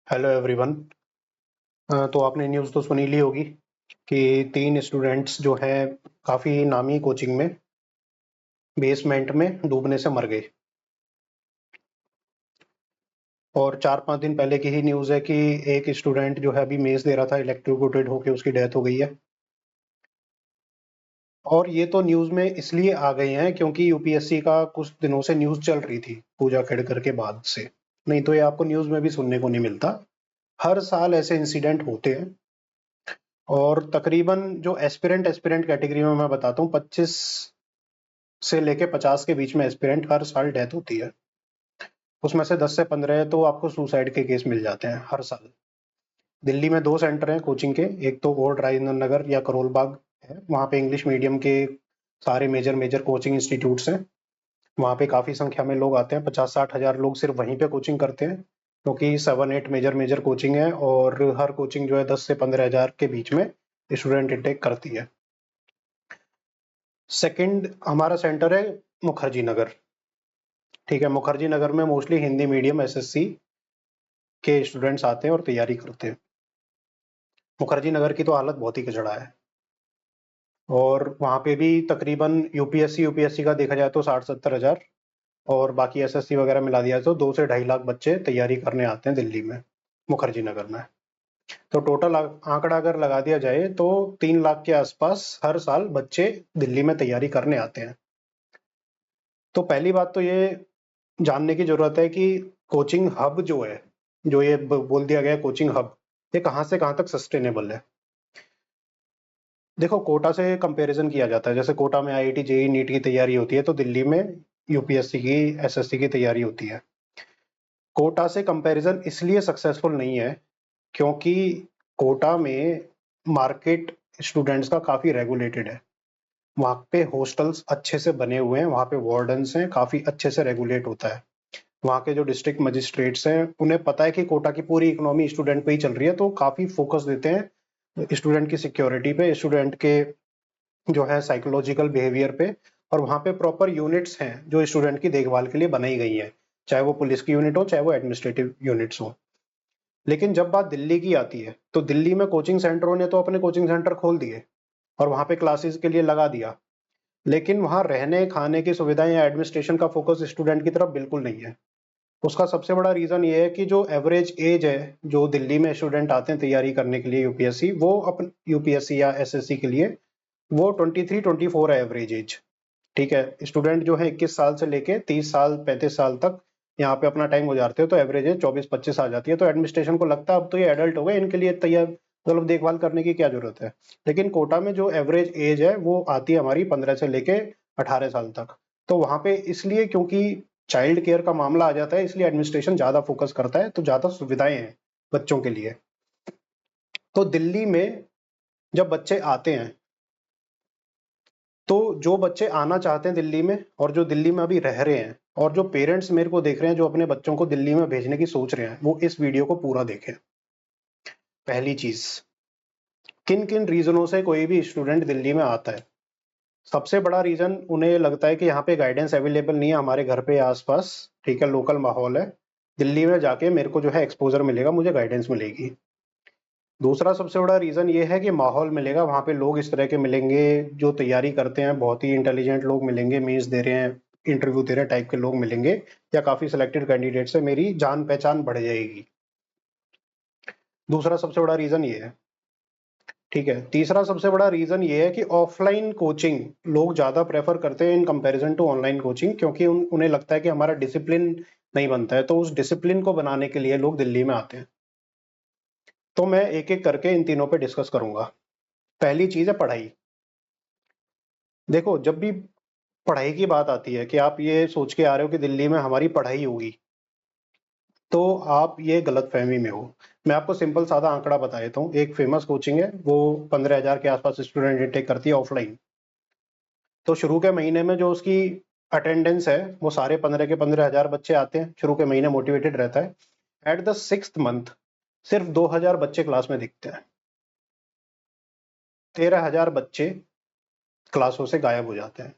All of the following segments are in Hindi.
Hello everyone. तो आपने न्यूज़ तो सुनी ली होगी कि 3 स्टूडेंट्स जो हैं काफ़ी नामी कोचिंग में बेसमेंट में डूबने से मर गए। और 4-5 दिन पहले की ही न्यूज़ है कि एक स्टूडेंट जो है अभी मेस दे रहा था, इलेक्ट्रोक्यूटेड होकर उसकी डेथ हो गई है। और ये तो न्यूज़ में इसलिए आ गए हैं क्योंकि यूपीएससी का कुछ दिनों से न्यूज़ चल रही थी पूजा खेड़कर के बाद से, नहीं तो ये आपको न्यूज़ में भी सुनने को नहीं मिलता। हर साल ऐसे इंसिडेंट होते हैं। और तकरीबन जो एस्पिरेंट एस्पिरेंट कैटेगरी में मैं बताता हूँ 25 से लेके 50 के बीच में एस्पिरेंट हर साल डेथ होती है। उसमें से 10 से 15 तो आपको सुसाइड के केस मिल जाते हैं हर साल। दिल्ली में 2 सेंटर हैं कोचिंग के, एक तो ओल्ड राजेंद्र नगर या करोल बाग है, वहाँ पे इंग्लिश मीडियम के सारे मेजर मेजर कोचिंग इंस्टीट्यूट्स हैं। वहाँ पे काफ़ी संख्या में लोग आते हैं, 50-60 हज़ार लोग सिर्फ वहीं पे कोचिंग करते हैं, क्योंकि 7-8 मेजर मेजर कोचिंग है और हर कोचिंग जो है 10 से 15 हज़ार के बीच में स्टूडेंट इंटेक करती है। सेकंड हमारा सेंटर है मुखर्जी नगर। ठीक है, मुखर्जी नगर में मोस्टली हिंदी मीडियम एसएससी के स्टूडेंट्स आते हैं और तैयारी करते हैं। मुखर्जी नगर की तो हालत बहुत ही कचड़ा है। और वहाँ पे भी तकरीबन यूपीएससी का देखा जाए तो 60-70 हज़ार और बाकी एसएससी वगैरह मिला दिया तो 2 से 2.5 लाख बच्चे तैयारी करने आते हैं दिल्ली में, मुखर्जी नगर में। तो टोटल आंकड़ा अगर लगा दिया जाए तो 3 लाख के आसपास हर साल बच्चे दिल्ली में तैयारी करने आते हैं। तो पहली बात तो ये जानने की जरूरत है कि कोचिंग हब जो है, जो ये बोल दिया गया कोचिंग हब, ये कहाँ से कहाँ तक सस्टेनेबल है। देखो, कोटा से कंपैरिजन किया जाता है, जैसे कोटा में आईआईटी जेईई नीट की तैयारी होती है तो दिल्ली में यूपीएससी की एसएससी की तैयारी होती है। कोटा से कंपैरिजन इसलिए सक्सेसफुल नहीं है क्योंकि कोटा में मार्केट स्टूडेंट्स का काफ़ी रेगुलेटेड है। वहाँ पे हॉस्टल्स अच्छे से बने हुए हैं, वहाँ पे वार्डन्स हैं, काफ़ी अच्छे से रेगुलेट होता है। वहाँ के जो डिस्ट्रिक्ट मजिस्ट्रेट्स हैं उन्हें पता है कि कोटा की पूरी इकोनॉमी स्टूडेंट पे ही चल रही है, तो काफ़ी फोकस देते हैं स्टूडेंट की सिक्योरिटी पे, स्टूडेंट के जो है साइकोलॉजिकल बिहेवियर पे। और वहाँ पे प्रॉपर यूनिट्स हैं जो स्टूडेंट की देखभाल के लिए बनाई गई हैं, चाहे वो पुलिस की यूनिट हो चाहे वो एडमिनिस्ट्रेटिव यूनिट्स हो। लेकिन जब बात दिल्ली की आती है तो दिल्ली में कोचिंग सेंटरों ने तो अपने कोचिंग सेंटर खोल दिए और वहाँ पे क्लासेस के लिए लगा दिया, लेकिन वहाँ रहने खाने की सुविधाएं या एडमिनिस्ट्रेशन का फोकस स्टूडेंट की तरफ बिल्कुल नहीं है। उसका सबसे बड़ा रीजन ये है कि जो एवरेज एज है जो दिल्ली में स्टूडेंट आते हैं तैयारी करने के लिए यूपीएससी, वो अपन यूपीएससी या एसएससी के लिए वो 23-24 है एवरेज एज। ठीक है, स्टूडेंट जो है 21 साल से लेके 30 साल 35 साल तक यहाँ पे अपना टाइम गुजारते हो तो एवरेज एज 24-25 आ जाती है। तो एडमिनिस्ट्रेशन को लगता है अब तो ये एडल्ट हो गए, इनके लिए तैयार मतलब देखभाल करने की क्या जरूरत है। लेकिन कोटा में जो एवरेज एज है वो आती है हमारी 15 से लेके 18 साल तक। तो वहां पे इसलिए क्योंकि चाइल्ड केयर का मामला आ जाता है, इसलिए एडमिनिस्ट्रेशन ज्यादा फोकस करता है, तो ज्यादा सुविधाएं हैं बच्चों के लिए। तो दिल्ली में जब बच्चे आते हैं तो जो बच्चे आना चाहते हैं दिल्ली में और जो दिल्ली में अभी रह रहे हैं और जो पेरेंट्स मेरे को देख रहे हैं जो अपने बच्चों को दिल्ली में भेजने की सोच रहे हैं, वो इस वीडियो को पूरा देखें। पहली चीज, किन किन रीजनों से कोई भी स्टूडेंट दिल्ली में आता है। सबसे बड़ा रीजन उन्हें लगता है कि यहाँ पे गाइडेंस अवेलेबल नहीं है हमारे घर पे आसपास, ठीक है, लोकल माहौल है, दिल्ली में जाके मेरे को जो है एक्सपोजर मिलेगा, मुझे गाइडेंस मिलेगी। दूसरा सबसे बड़ा रीजन ये है कि माहौल मिलेगा, वहाँ पे लोग इस तरह के मिलेंगे जो तैयारी करते हैं, बहुत ही इंटेलिजेंट लोग मिलेंगे, मीन्स दे रहे हैं, इंटरव्यू दे रहे हैं टाइप के लोग मिलेंगे, या काफी सिलेक्टेड कैंडिडेट से मेरी जान पहचान बढ़ जाएगी। दूसरा सबसे बड़ा रीजन ये है। ठीक है, तीसरा सबसे बड़ा रीजन ये है कि ऑफलाइन कोचिंग लोग ज्यादा प्रेफर करते हैं in comparison to online coaching, क्योंकि उन्हें लगता है कि हमारा डिसिप्लिन नहीं बनता है, तो उस डिसिप्लिन को बनाने के लिए लोग दिल्ली में आते हैं। तो मैं एक एक करके इन तीनों पे डिस्कस करूंगा। पहली चीज है पढ़ाई। देखो, जब भी पढ़ाई की बात आती है कि आप ये सोच के आ रहे हो कि दिल्ली में हमारी पढ़ाई होगी, तो आप ये गलत फहमी में हो। मैं आपको सिंपल सादा आंकड़ा बता देता हूँ। एक फेमस कोचिंग है, वो 15 हज़ार के आसपास स्टूडेंट इंटेक करती है ऑफलाइन। तो शुरू के महीने में जो उसकी अटेंडेंस है वो सारे 15 के 15 हज़ार बच्चे आते हैं, शुरू के महीने मोटिवेटेड रहता है। एट द 6th मंथ सिर्फ 2,000 बच्चे क्लास में दिखते हैं, 13,000 बच्चे क्लासों से गायब हो जाते हैं।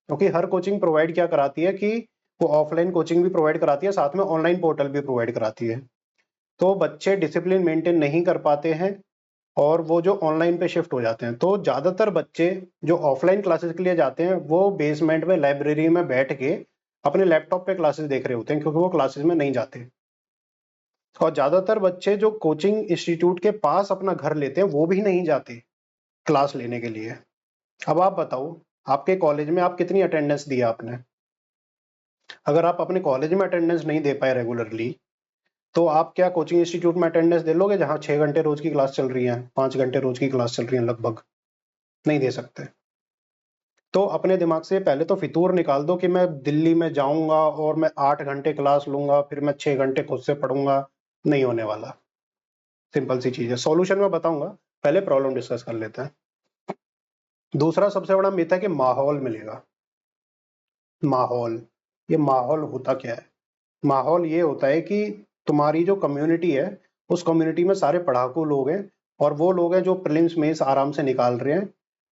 क्योंकि हर कोचिंग प्रोवाइड क्या कराती है कि वो ऑफलाइन कोचिंग भी प्रोवाइड कराती है, साथ में ऑनलाइन पोर्टल भी प्रोवाइड कराती है। तो बच्चे डिसिप्लिन मेंटेन नहीं कर पाते हैं और वो जो ऑनलाइन पे शिफ्ट हो जाते हैं। तो ज्यादातर बच्चे जो ऑफलाइन क्लासेस के लिए जाते हैं वो बेसमेंट में लाइब्रेरी में बैठ के अपने लैपटॉप पे क्लासेस देख रहे होते हैं, क्योंकि वो क्लासेस में नहीं जाते। और ज्यादातर बच्चे जो कोचिंग इंस्टीट्यूट के पास अपना घर लेते हैं वो भी नहीं जाते क्लास लेने के लिए। अब आप बताओ, आपके कॉलेज में आप कितनी अटेंडेंस दी आपने? अगर आप अपने कॉलेज में अटेंडेंस नहीं दे पाए रेगुलरली, तो आप क्या कोचिंग इंस्टीट्यूट में अटेंडेंस दे लोगे जहाँ 6 घंटे रोज की क्लास चल रही है, 5 घंटे रोज की क्लास चल रही है लगभग? नहीं दे सकते। तो अपने दिमाग से पहले तो फितूर निकाल दो कि मैं दिल्ली में जाऊंगा और मैं 8 घंटे क्लास लूंगा, फिर मैं 6 घंटे खुद से पढ़ूंगा। नहीं होने वाला। सिंपल सी चीज है। सॉल्यूशन मैं बताऊंगा, पहले प्रॉब्लम डिस्कस कर लेते हैं। दूसरा सबसे बड़ा मिथ है कि माहौल मिलेगा। माहौल, ये माहौल होता क्या है? माहौल ये होता है कि तुम्हारी जो कम्युनिटी है, उस कम्युनिटी में सारे पढ़ाकू लोग हैं, और वो लोग हैं जो प्रीलिम्स मेंस आराम से निकाल रहे हैं,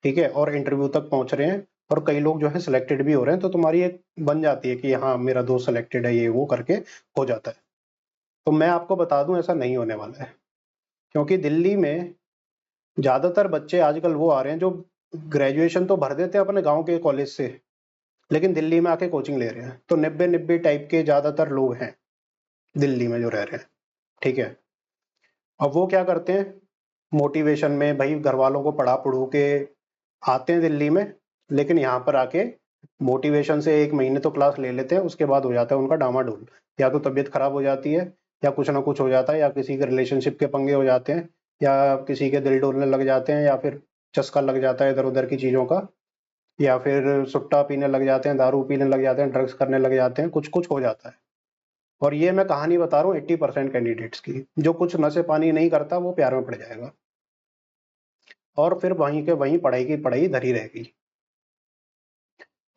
ठीक है, और इंटरव्यू तक पहुंच रहे हैं, और कई लोग जो है सिलेक्टेड भी हो रहे हैं। तो तुम्हारी एक बन जाती है कि हाँ मेरा दोस्त सिलेक्टेड है, ये वो करके हो जाता है। तो मैं आपको बता दूं ऐसा नहीं होने वाला है, क्योंकि दिल्ली में ज्यादातर बच्चे आजकल वो आ रहे हैं जो ग्रेजुएशन तो भर देते हैं अपने गांव के कॉलेज से, लेकिन दिल्ली में आके कोचिंग ले रहे हैं। तो 90-90 टाइप के ज्यादातर लोग हैं दिल्ली में जो रह रहे हैं, ठीक है। अब वो क्या करते हैं, मोटिवेशन में भाई घर वालों को पढ़ा पढ़ू के आते हैं दिल्ली में, लेकिन यहाँ पर आके मोटिवेशन से 1 महीने तो क्लास ले लेते हैं, उसके बाद हो जाता है उनका डामाडोल। या तो तबीयत खराब हो जाती है, या कुछ ना कुछ हो जाता है, या किसी के रिलेशनशिप के पंगे हो जाते हैं, या किसी के दिल डोलने लग जाते हैं, या फिर चस्का लग जाता है इधर उधर की चीजों का, या फिर सुट्टा पीने लग जाते हैं, दारू पीने लग जाते हैं, ड्रग्स करने लग जाते हैं, कुछ कुछ हो जाता है। और ये मैं कहानी बता रहा हूँ 80% कैंडिडेट्स की। जो कुछ नशे पानी नहीं करता वो प्यार में पड़ जाएगा, और फिर वहीं के वहीं पढ़ाई की पढ़ाई धरी रहेगी।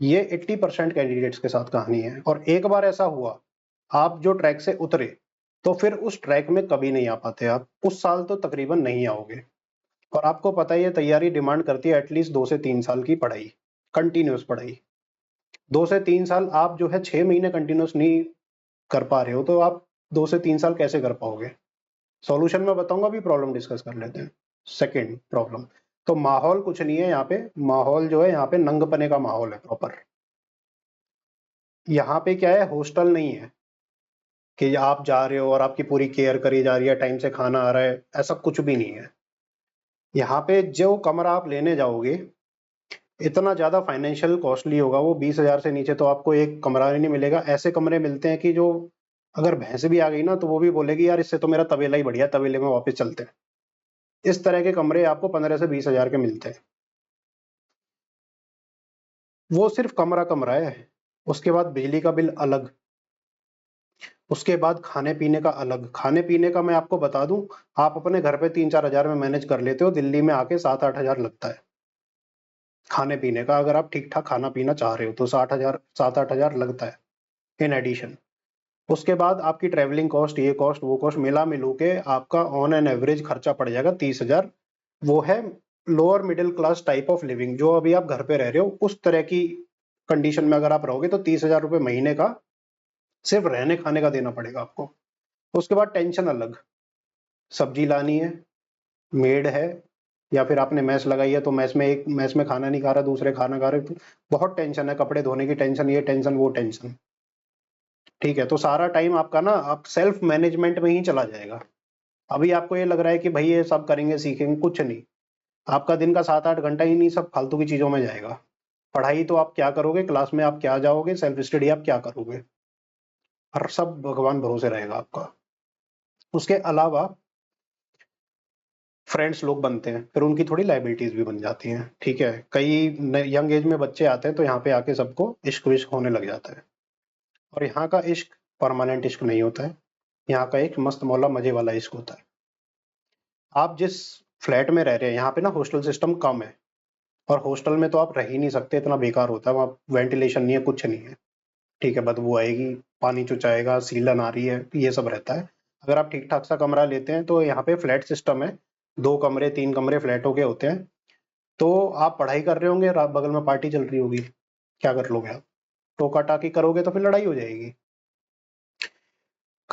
ये 80% कैंडिडेट्स के साथ कहानी है। और एक बार ऐसा हुआ, आप जो ट्रैक से उतरे, तो फिर उस ट्रैक में कभी नहीं आ पाते। आप उस साल तो तकरीबन नहीं आओगे। और आपको पता है ये तैयारी डिमांड करती है एटलीस्ट 2 से 3 साल की पढ़ाई, कंटिन्यूस पढ़ाई। 2 से 3 साल आप जो है 6 महीने कंटिन्यूस नहीं कर पा रहे हो, तो आप 2 से 3 साल कैसे कर पाओगे? सॉल्यूशन में बताऊंगा, अभी प्रॉब्लम डिस्कस कर लेते हैं। सेकंड प्रॉब्लम, तो माहौल कुछ नहीं है यहाँ पे। माहौल जो है यहाँ पे नंगपने का माहौल है प्रॉपर। यहाँ पे क्या है, हॉस्टल नहीं है कि आप जा रहे हो और आपकी पूरी केयर करी जा रही है, टाइम से खाना आ रहा है, ऐसा कुछ भी नहीं है। यहाँ पे जो कमरा आप लेने जाओगे इतना ज्यादा फाइनेंशियल कॉस्टली होगा, वो 20,000 से नीचे तो आपको एक कमरा ही नहीं मिलेगा। ऐसे कमरे मिलते हैं कि जो अगर भैंस भी आ गई ना तो वो भी बोलेगी यार इससे तो मेरा तबेला ही बढ़िया, तबेले में वापस चलते हैं। इस तरह के कमरे आपको 15 से 20 हजार के मिलते हैं। वो सिर्फ कमरा कमरा है। उसके बाद बिजली का बिल अलग, उसके बाद खाने पीने का अलग। खाने पीने का मैं आपको बता दूं, आप अपने घर पे 3-4 हजार में मैनेज कर लेते हो, दिल्ली में आके 7-8 हजार लगता है खाने पीने का। अगर आप ठीक ठाक खाना पीना चाह रहे हो तो 60 हजार 7-8 हजार लगता है इन एडिशन। उसके बाद आपकी ट्रेवलिंग कॉस्ट, ये कॉस्ट वो कॉस्ट मिला मिलू के आपका ऑन एन एवरेज खर्चा पड़ जाएगा 30 हजार। वो है lower middle class type of living. जो अभी आप घर पे रह रहे हो उस तरह की कंडीशन में अगर आप रहोगे तो 30 हजार रुपये महीने का सिर्फ रहने खाने का देना पड़ेगा आपको। उसके बाद टेंशन अलग, सब्जी लानी है, मेड है, या फिर आपने मैस लगाई है तो मैस में एक मैस में खाना नहीं खा रहा, दूसरे खाना खा रहे, तो बहुत टेंशन है। कपड़े धोने की टेंशन, ये टेंशन वो टेंशन, ठीक है। तो सारा टाइम आपका ना आप सेल्फ मैनेजमेंट में ही चला जाएगा। अभी आपको ये लग रहा है कि भाई ये सब करेंगे सीखेंगे, कुछ नहीं। आपका दिन का 7-8 घंटा ही नहीं सब फालतू की चीजों में जाएगा। पढ़ाई तो आप क्या करोगे, क्लास में आप क्या जाओगे, सेल्फ स्टडी आप क्या करोगे, हर सब भगवान भरोसे रहेगा आपका। उसके अलावा फ्रेंड्स लोग बनते हैं, फिर उनकी थोड़ी लाइबिलिटीज भी बन जाती हैं, ठीक है। कई यंग एज में बच्चे आते हैं तो यहाँ पे आके सबको इश्क विश्क होने लग जाता है। और यहाँ का इश्क परमानेंट इश्क नहीं होता है। यहाँ का एक मस्त मौला मजे वाला इश्क होता है। आप जिस फ्लैट में रह रहे हैं यहाँ पे ना हॉस्टल सिस्टम कम है, और हॉस्टल में तो आप रह ही नहीं सकते, इतना बेकार होता है वहाँ। वेंटिलेशन नहीं है, कुछ नहीं है, ठीक है। बदबू आएगी, पानी चुचाएगा, सीलन आ रही है, ये सब रहता है। अगर आप ठीक ठाक सा कमरा लेते हैं तो यहाँ पे फ्लैट सिस्टम है, 2 कमरे 3 कमरे फ्लैटों के होते हैं। तो आप पढ़ाई कर रहे होंगे, रात बगल में पार्टी चल रही होगी, क्या कर लोगे आप? टोका टाकी करोगे तो फिर लड़ाई हो जाएगी।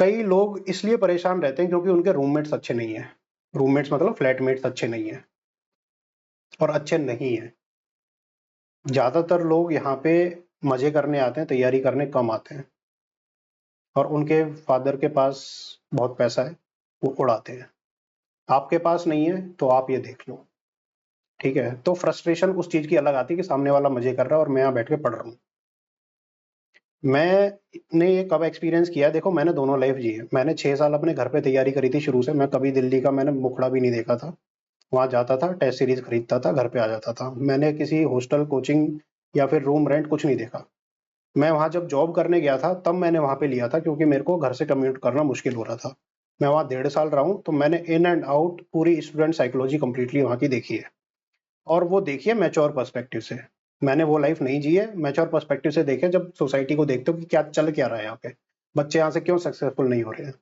कई लोग इसलिए परेशान रहते हैं क्योंकि उनके रूममेट्स अच्छे नहीं है। रूममेट्स मतलब फ्लैटमेट्स अच्छे नहीं है और अच्छे नहीं है। ज्यादातर लोग यहाँ पे मजे करने आते हैं, तैयारी करने कम आते हैं, और उनके फादर के पास बहुत पैसा है, वो उड़ाते हैं। आपके पास नहीं है तो आप ये देख लो, ठीक है। तो फ्रस्ट्रेशन उस चीज की अलग आती है कि सामने वाला मजे कर रहा है और मैं यहाँ बैठ के पढ़ रहा हूँ। मैंने ये कब एक्सपीरियंस किया है, देखो मैंने दोनों लाइफ जी है। मैंने 6 साल अपने घर पे तैयारी करी थी शुरू से। मैं कभी दिल्ली का मैंने मुखड़ा भी नहीं देखा था। वहां जाता था, टेस्ट सीरीज खरीदता था, घर पे आ जाता था। मैंने किसी हॉस्टल, कोचिंग या फिर रूम रेंट कुछ नहीं देखा। मैं वहां जब जॉब करने गया था तब मैंने वहां पे लिया था, क्योंकि मेरे को घर से कम्यूट करना मुश्किल हो रहा था। मैं वहां 1.5 साल रहा हूँ, तो मैंने इन एंड आउट पूरी स्टूडेंट साइकोलॉजी कंप्लीटली वहां की देखी है। और वो देखिए मैच्योर पर्सपेक्टिव से। मैंने वो लाइफ नहीं जी है, मैच्योर पर्सपेक्टिव से देखे, जब सोसाइटी को देखते हो कि क्या चल क्या रहा है यहाँ पे, बच्चे यहाँ से क्यों सक्सेसफुल नहीं हो रहे हैं।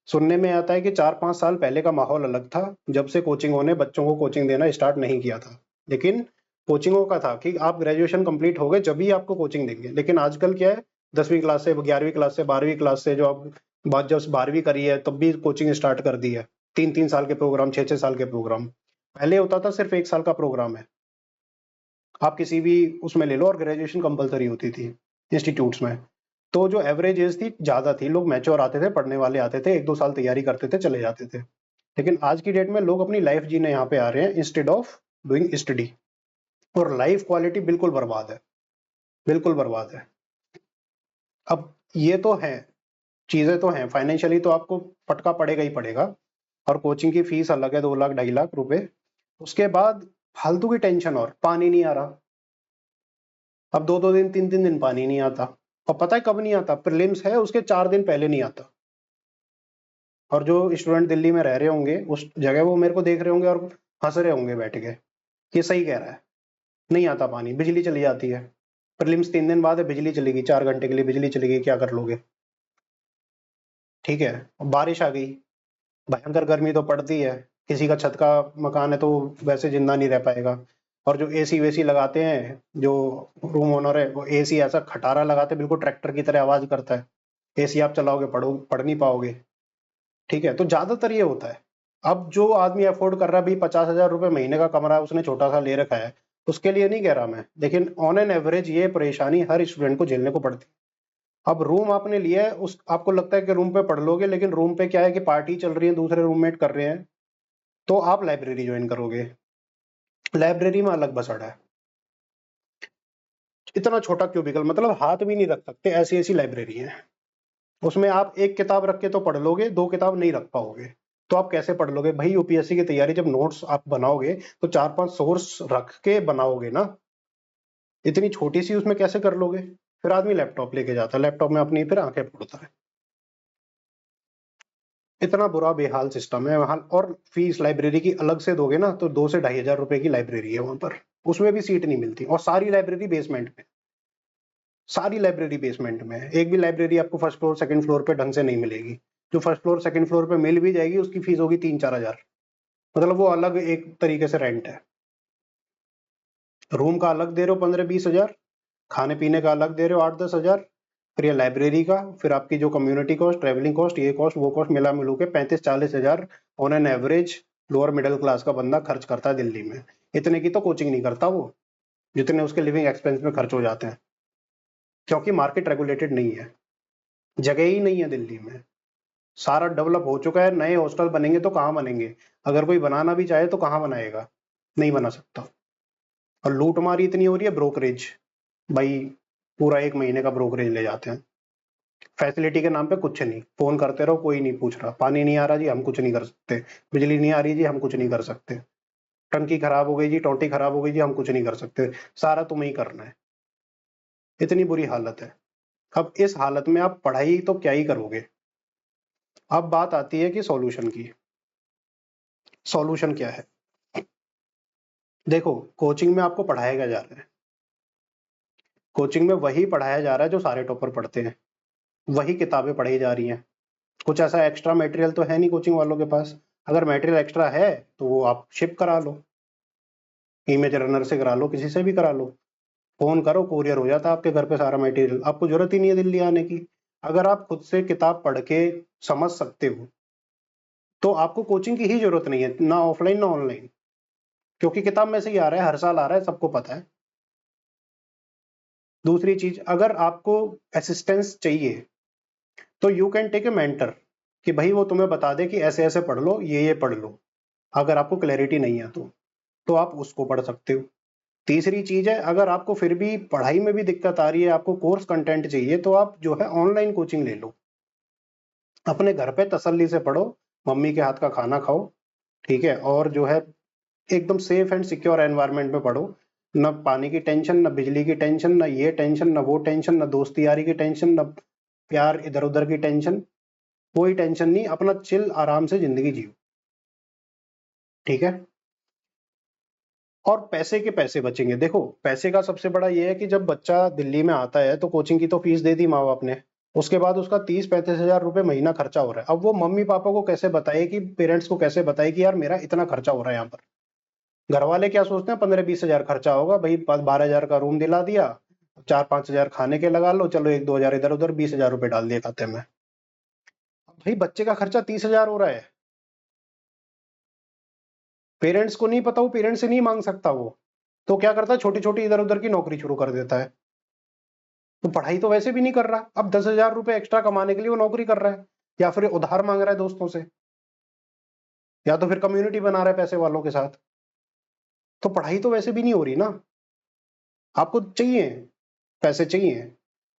सुनने में आता है कि 4-5 साल पहले का माहौल अलग था, जब से कोचिंगों ने बच्चों को कोचिंग देना स्टार्ट नहीं किया था। लेकिन कोचिंगों का था कि आप ग्रेजुएशन कंप्लीट हो गए जब ही आपको कोचिंग देंगे। लेकिन आजकल क्या है, 10वीं क्लास से, 11वीं क्लास से, 12वीं क्लास से, जो आप बात जब 12वीं करी है तब भी कोचिंग स्टार्ट कर दी है। 3-3 साल के प्रोग्राम, 6-6 साल के प्रोग्राम। पहले होता था सिर्फ 1 साल का प्रोग्राम है, आप किसी भी उसमें ले लो, और ग्रेजुएशन कंपलसरी होती थी इंस्टीट्यूट्स में। तो जो एवरेज एज थी ज्यादा थी, लोग मैच्योर आते थे, पढ़ने वाले आते थे, 1-2 साल तैयारी करते थे, चले जाते थे। लेकिन आज की डेट में लोग अपनी लाइफ जीने यहाँ पे आ रहे हैं इंस्टेड ऑफ डूइंग स्टडी, और लाइफ क्वालिटी बिल्कुल बर्बाद है, बिल्कुल बर्बाद है। अब ये तो है, चीजें तो हैं, फाइनेंशियली तो आपको फटका पड़ेगा ही पड़ेगा। और कोचिंग की फीस अलग है, 2 लाख 2.5 लाख रुपए। उसके बाद फालतू की टेंशन, और पानी नहीं आ रहा। अब 2-2 दिन, 3-3 दिन पानी नहीं आता। और पता है कब नहीं आता, प्रीलिम्स है उसके 4 दिन पहले नहीं आता। और जो स्टूडेंट दिल्ली में रह रहे होंगे उस जगह, वो मेरे को देख रहे होंगे और हंस रहे होंगे बैठ के, ये सही कह रहा है। नहीं आता पानी, बिजली चली जाती है। प्रीलिम्स 3 दिन बाद है, बिजली चलेगी, 4 घंटे के लिए बिजली चलेगी, क्या कर लोगे। ठीक है, अब बारिश आ गई, भयंकर गर्मी तो पड़ती है। किसी का छत का मकान है तो वैसे जिंदा नहीं रह पाएगा। और जो एसी वेसी लगाते हैं, जो रूम ओनर है, वो एसी ऐसा खटारा लगाते हैं, बिल्कुल ट्रैक्टर की तरह आवाज करता है। एसी आप चलाओगे, पढ़ नहीं पाओगे। ठीक है, तो ज्यादातर ये होता है। अब जो आदमी अफोर्ड कर रहा है, भाई 50,000 रुपए महीने का कमरा उसने छोटा सा ले रखा है, उसके लिए नहीं कह रहा मैं, लेकिन ऑन एन एवरेज ये परेशानी हर स्टूडेंट को झेलने को पड़ती है। अब रूम आपने लिया है, उस आपको लगता है कि रूम पे पढ़ लोगे, लेकिन रूम पे क्या है कि पार्टी चल रही है, दूसरे रूममेट कर रहे हैं, तो आप लाइब्रेरी ज्वाइन करोगे। लाइब्रेरी में अलग बसड़ है। इतना छोटा क्यूबिकल, मतलब हाथ भी नहीं रख सकते, ऐसी ऐसी लाइब्रेरी है। उसमें आप एक किताब रख के तो पढ़ लोगे, 2 किताब नहीं रख पाओगे। तो आप कैसे पढ़ लोगे भाई, यूपीएससी की तैयारी जब नोट्स आप बनाओगे तो 4-5 सोर्स रख के बनाओगे ना। इतनी छोटी सी उसमें कैसे कर लोगे। फिर आदमी लैपटॉप लेके जाता है, लैपटॉप में अपनी फिर आंखें फोड़ता है। इतना बुरा बेहाल सिस्टम है वहां। और फीस लाइब्रेरी की अलग से दोगे ना, तो 2 से 2,500 रुपए की लाइब्रेरी है वहां पर। उसमें भी सीट नहीं मिलती, और सारी लाइब्रेरी बेसमेंट में, सारी लाइब्रेरी बेसमेंट में है। एक भी लाइब्रेरी आपको फर्स्ट फ्लोर सेकंड फ्लोर पे ढंग से नहीं मिलेगी। जो फर्स्ट फ्लोर सेकंड फ्लोर पे मिल भी जाएगी, उसकी फीस होगी 3-4 हजार। मतलब वो अलग एक तरीके से रेंट है। रूम का अलग दे रहे हो 15-20 हजार, खाने पीने का अलग दे रहे हो 8-10 हजार, फिर ये लाइब्रेरी का, फिर आपकी जो कम्युनिटी कॉस्ट, ट्रेवलिंग कॉस्ट, ये कॉस्ट वो कॉस्ट, मिला मिलू के 35-40 हजार on an average lower middle class का बंदा खर्च करता है दिल्ली में। इतने की तो कोचिंग नहीं करता वो, जितने उसके लिविंग एक्सपेंस में खर्च हो जाते हैं। क्योंकि मार्केट रेगुलेटेड नहीं है, जगह ही नहीं है दिल्ली में। सारा डेवलप हो चुका है, नए हॉस्टल बनेंगे तो कहाँ बनेंगे। अगर कोई बनाना भी चाहे तो कहाँ बनाएगा, नहीं बना सकता। और लूट मारी इतनी हो रही है, ब्रोकरेज भाई, पूरा 1 महीने का ब्रोकरेज ले जाते हैं। फैसिलिटी के नाम पे कुछ नहीं, फोन करते रहो कोई नहीं पूछ रहा, पानी नहीं आ रहा जी हम कुछ नहीं कर सकते, बिजली नहीं आ रही जी हम कुछ नहीं कर सकते, टंकी खराब हो गई जी, टोटी खराब हो गई जी, हम कुछ नहीं कर सकते, सारा तुम्हें ही करना है। इतनी बुरी हालत है। अब इस हालत में आप पढ़ाई तो क्या ही करोगे। अब बात आती है कि सॉल्यूशन की। सॉल्यूशन क्या है। देखो, कोचिंग में आपको पढ़ाया क्या जा रहा है। कोचिंग में वही पढ़ाया जा रहा है जो सारे टॉपर पढ़ते हैं, वही किताबें पढ़ी जा रही हैं। कुछ ऐसा एक्स्ट्रा मटेरियल तो है नहीं कोचिंग वालों के पास। अगर मटेरियल एक्स्ट्रा है तो वो आप शिप करा लो, इमेज रनर से करा लो, किसी से भी करा लो। फोन करो, कोरियर हो जाता है आपके घर पे सारा मटेरियल, आपको जरूरत ही नहीं है दिल्ली आने की। अगर आप खुद से किताब पढ़ के समझ सकते हो तो आपको कोचिंग की ही जरूरत नहीं है, ना ऑफलाइन ना ऑनलाइन, क्योंकि किताब में से ही आ रहा है, हर साल आ रहा है, सबको पता है। दूसरी चीज, अगर आपको असिस्टेंस चाहिए तो you can take a mentor, कि भाई वो तुम्हें बता दे कि ऐसे ऐसे पढ़ लो, ये पढ़ लो। अगर आपको क्लैरिटी नहीं है तो आप उसको पढ़ सकते हो। तीसरी चीज है, अगर आपको फिर भी पढ़ाई में भी दिक्कत आ रही है, आपको कोर्स कंटेंट चाहिए, तो आप जो है ऑनलाइन कोचिंग ले लो। अपने घर पे तसल्ली से पढ़ो, मम्मी के हाथ का खाना खाओ, ठीक है, और जो है एकदम सेफ एंड सिक्योर एनवायरनमेंट में पढ़ो। न पानी की टेंशन, न बिजली की टेंशन, न ये टेंशन, न वो टेंशन, न दोस्ती यारी की टेंशन, न प्यार इधर उधर की टेंशन, कोई टेंशन नहीं, अपना चिल आराम से जिंदगी जियो, ठीक है। और पैसे के पैसे बचेंगे। देखो, पैसे का सबसे बड़ा ये है कि जब बच्चा दिल्ली में आता है तो कोचिंग की तो फीस दे दी माँ बाप ने, उसके बाद उसका 30-35 हजार रुपए महीना खर्चा हो रहा है। अब वो मम्मी पापा को कैसे बताए, कि पेरेंट्स को कैसे बताए कि यार मेरा इतना खर्चा हो रहा है यहाँ पर। घर वाले क्या सोचते हैं, 15-20 हजार खर्चा होगा भाई, 12 हजार का रूम दिला दिया, 4-5 हजार खाने के लगा लो, चलो 1-2 हजार इधर उधर, 20 हजार रुपए डाल दिए खाते में। भाई बच्चे का खर्चा 30 हजार हो रहा है, पेरेंट्स को नहीं पता, वो पेरेंट्स से नहीं मांग सकता वो, तो क्या करता है, छोटी छोटी इधर उधर की नौकरी शुरू कर देता है। तो पढ़ाई तो वैसे भी नहीं कर रहा, अब 10 हजार रुपए एक्स्ट्रा कमाने के लिए वो नौकरी कर रहा है, या फिर उधार मांग रहा है दोस्तों से, या तो फिर कम्युनिटी बना रहा है पैसे वालों के साथ। तो पढ़ाई तो वैसे भी नहीं हो रही ना, आपको चाहिए, पैसे चाहिए।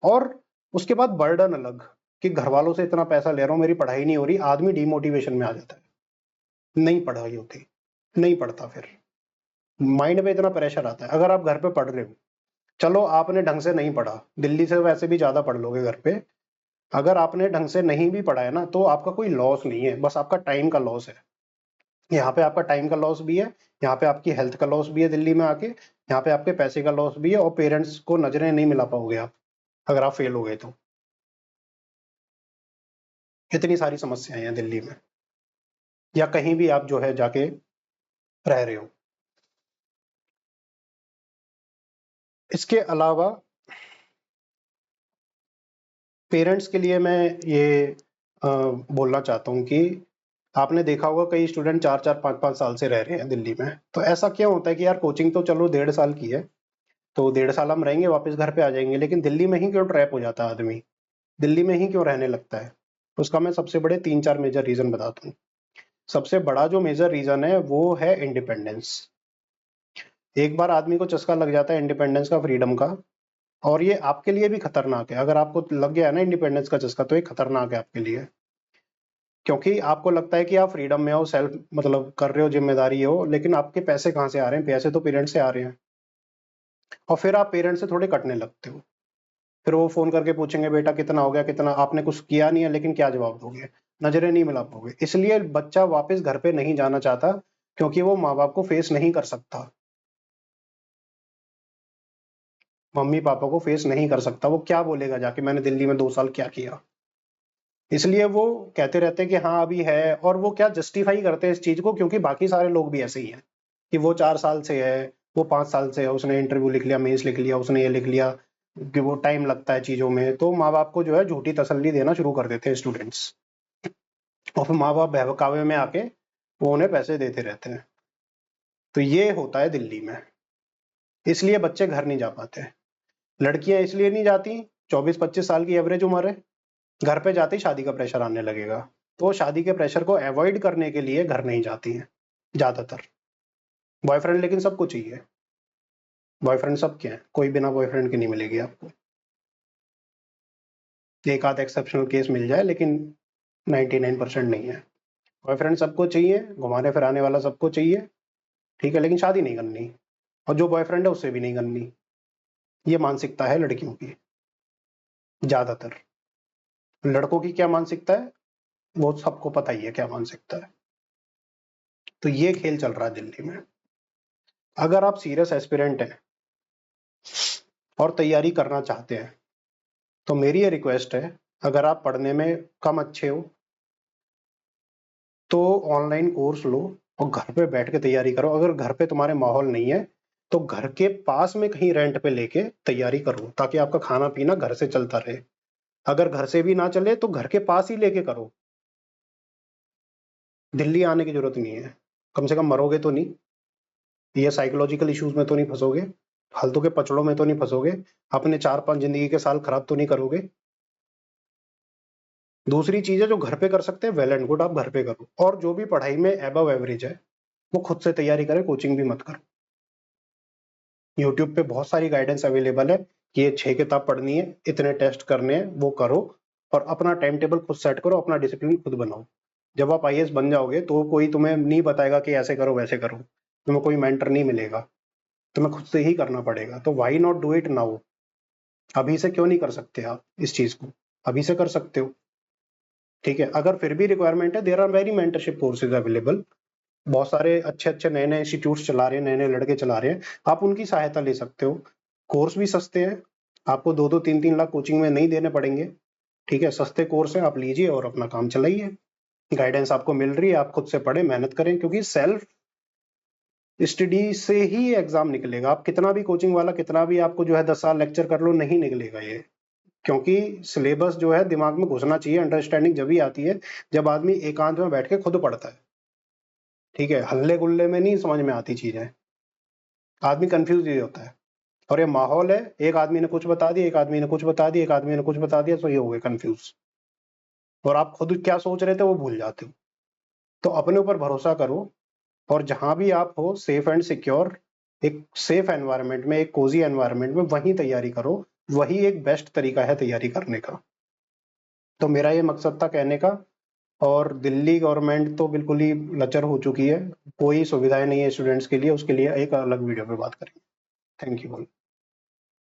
और उसके बाद बर्डन अलग, कि घर वालों से इतना पैसा ले रहा हूं, मेरी पढ़ाई नहीं हो रही, आदमी डिमोटिवेशन में आ जाता है, नहीं पढ़ाई होती, नहीं पढ़ता, फिर माइंड में इतना प्रेशर आता है। अगर आप घर पे पढ़ रहे हो, चलो आपने ढंग से नहीं पढ़ा, दिल्ली से वैसे भी ज्यादा पढ़ लोगे घर पे, अगर आपने ढंग से नहीं भी पढ़ा है ना, तो आपका कोई लॉस नहीं है, बस आपका टाइम का लॉस है। यहाँ पे आपका टाइम का लॉस भी है, यहाँ पे आपकी हेल्थ का लॉस भी है दिल्ली में आके, यहाँ पे आपके पैसे का लॉस भी है, और पेरेंट्स को नजरें नहीं मिला पाओगे आप अगर आप फेल हो गए तो। इतनी सारी समस्याएं हैं दिल्ली में, या कहीं भी आप जो है जाके रह रहे हो। इसके अलावा पेरेंट्स के लिए मैं ये बोलना चाहता हूँ कि आपने देखा होगा कई स्टूडेंट 4-4 5-5 साल से रह रहे हैं दिल्ली में, तो ऐसा क्यों होता है कि यार कोचिंग तो चलो 1.5 साल की है, तो 1.5 साल हम रहेंगे, वापस घर पे आ जाएंगे, लेकिन दिल्ली में ही क्यों ट्रैप हो जाता है आदमी, दिल्ली में ही क्यों रहने लगता है। उसका मैं सबसे बड़े 3-4 मेजर रीजन बताता हूँ। सबसे बड़ा जो मेजर रीजन है वो है इंडिपेंडेंस। एक बार आदमी को चस्का लग जाता है इंडिपेंडेंस का, फ्रीडम का, और ये आपके लिए भी खतरनाक है। अगर आपको लग गया है ना इंडिपेंडेंस का चस्का, तो ये खतरनाक है आपके लिए, क्योंकि आपको लगता है कि आप फ्रीडम में हो, सेल्फ मतलब कर रहे हो, जिम्मेदारी हो, लेकिन आपके पैसे कहाँ से आ रहे हैं, पैसे तो पेरेंट्स से आ रहे हैं, और फिर आप पेरेंट्स से थोड़े कटने लगते हो। फिर वो फोन करके पूछेंगे बेटा कितना हो गया, कितना, आपने कुछ किया नहीं है, लेकिन क्या जवाब दोगे, नजरें नहीं मिला पाओगे। इसलिए बच्चा वापस घर पे नहीं जाना चाहता, क्योंकि वो माँ बाप को फेस नहीं कर सकता, मम्मी पापा को फेस नहीं कर सकता। वो क्या बोलेगा जाके, मैंने दिल्ली में 2 साल क्या किया। इसलिए वो कहते रहते हैं कि हाँ अभी है, और वो क्या जस्टिफाई करते हैं इस चीज को, क्योंकि बाकी सारे लोग भी ऐसे ही हैं, कि वो 4 साल से है, वो 5 साल से है, उसने इंटरव्यू लिख लिया, मेंस लिख लिया, उसने ये लिख लिया, कि वो टाइम लगता है चीजों में, तो माँ बाप को जो है झूठी तसल्ली देना शुरू कर देते हैं स्टूडेंट्स, और फिर माँ बाप बहकावे में आके वो उन्हें पैसे देते रहते हैं। तो ये होता है दिल्ली में, इसलिए बच्चे घर नहीं जा पाते। लड़कियां इसलिए नहीं जाती, 24-25 साल की एवरेज उम्र है, घर पे जाते ही शादी का प्रेशर आने लगेगा, तो शादी के प्रेशर को अवॉइड करने के लिए घर नहीं जाती हैं ज्यादातर। बॉयफ्रेंड लेकिन सबको चाहिए, बॉयफ्रेंड सबके हैं, कोई बिना बॉयफ्रेंड के नहीं मिलेगी आपको, एक आध एक्सेप्शनल केस मिल जाए, लेकिन 99% नहीं है। बॉयफ्रेंड सबको चाहिए, घुमाने फिराने वाला सबको चाहिए, ठीक है, लेकिन शादी नहीं करनी, और जो बॉयफ्रेंड है उससे भी नहीं करनी। ये मानसिकता है लड़कियों की ज्यादातर। लड़कों की क्या मानसिकता है वो सबको पता ही है, क्या मानसिकता है। तो ये खेल चल रहा है दिल्ली में। अगर आप सीरियस एस्पिरेंट हैं और तैयारी करना चाहते हैं, तो मेरी ये रिक्वेस्ट है, अगर आप पढ़ने में कम अच्छे हो तो ऑनलाइन कोर्स लो, और घर पे बैठ के तैयारी करो। अगर घर पे तुम्हारे माहौल नहीं है, तो घर के पास में कहीं रेंट पे लेके तैयारी करो, ताकि आपका खाना पीना घर से चलता रहे। अगर घर से भी ना चले तो घर के पास ही लेके करो, दिल्ली आने की जरूरत नहीं है। कम से कम मरोगे तो नहीं, ये साइकोलॉजिकल इश्यूज में तो नहीं फंसोगे, फालतू के पचड़ों में तो नहीं फंसोगे, अपने 4-5 जिंदगी के साल खराब तो नहीं करोगे। दूसरी चीज है जो घर पे कर सकते हैं, वेल एंड गुड, आप घर पे करो। और जो भी पढ़ाई में एबव एवरेज है वो खुद से तैयारी करे, कोचिंग भी मत करो। यूट्यूब पे बहुत सारी गाइडेंस अवेलेबल है कि ये 6 किताब पढ़नी है, इतने टेस्ट करने हैं, वो करो और अपना टाइम टेबल खुद सेट करो, अपना डिसिप्लिन खुद बनाओ। जब आप आईएएस बन जाओगे तो कोई तुम्हें नहीं बताएगा कि ऐसे करो वैसे करो, तुम्हें कोई मेंटर नहीं मिलेगा, तुम्हें खुद से ही करना पड़ेगा। तो why not do it now? अभी से क्यों नहीं कर सकते आप इस चीज को? अभी से कर सकते हो, ठीक है। अगर फिर भी रिक्वायरमेंट है, there are very mentorship courses available, बहुत सारे अच्छे अच्छे नए नए इंस्टीट्यूट चला रहे हैं, नए नए लड़के चला रहे हैं, आप उनकी सहायता ले सकते हो। कोर्स भी सस्ते हैं, आपको 2-2 3-3 लाख कोचिंग में नहीं देने पड़ेंगे, ठीक है। सस्ते कोर्स है, आप लीजिए और अपना काम चलाइए। गाइडेंस आपको मिल रही है, आप खुद से पढ़े, मेहनत करें, क्योंकि सेल्फ स्टडी से ही एग्जाम निकलेगा। आप कितना भी कोचिंग वाला कितना भी आपको जो है 10 साल लेक्चर कर लो, नहीं निकलेगा ये। क्योंकि सिलेबस जो है दिमाग में घुसना चाहिए, अंडरस्टैंडिंग जब ही आती है जब आदमी एकांत में बैठ के खुद पढ़ता है, ठीक है। हल्ले गुल्ले में नहीं समझ में आती चीजें, आदमी कंफ्यूज ही होता है। और ये माहौल है, एक आदमी ने कुछ बता दिया, एक आदमी ने कुछ बता दिया, एक आदमी ने कुछ बता दिया, तो ये हो गए कंफ्यूज, और आप खुद क्या सोच रहे थे वो भूल जाते हो। तो अपने ऊपर भरोसा करो, और जहां भी आप हो सेफ एंड सिक्योर, एक सेफ एनवायरनमेंट में, एक कोजी एनवायरनमेंट में वहीं तैयारी करो, वही एक बेस्ट तरीका है तैयारी करने का। तो मेरा ये मकसद था कहने का। और दिल्ली गवर्नमेंट तो बिल्कुल ही लचर हो चुकी है, कोई सुविधाएं नहीं है स्टूडेंट्स के लिए, उसके लिए एक अलग वीडियो पे बात करेंगे। Thank you.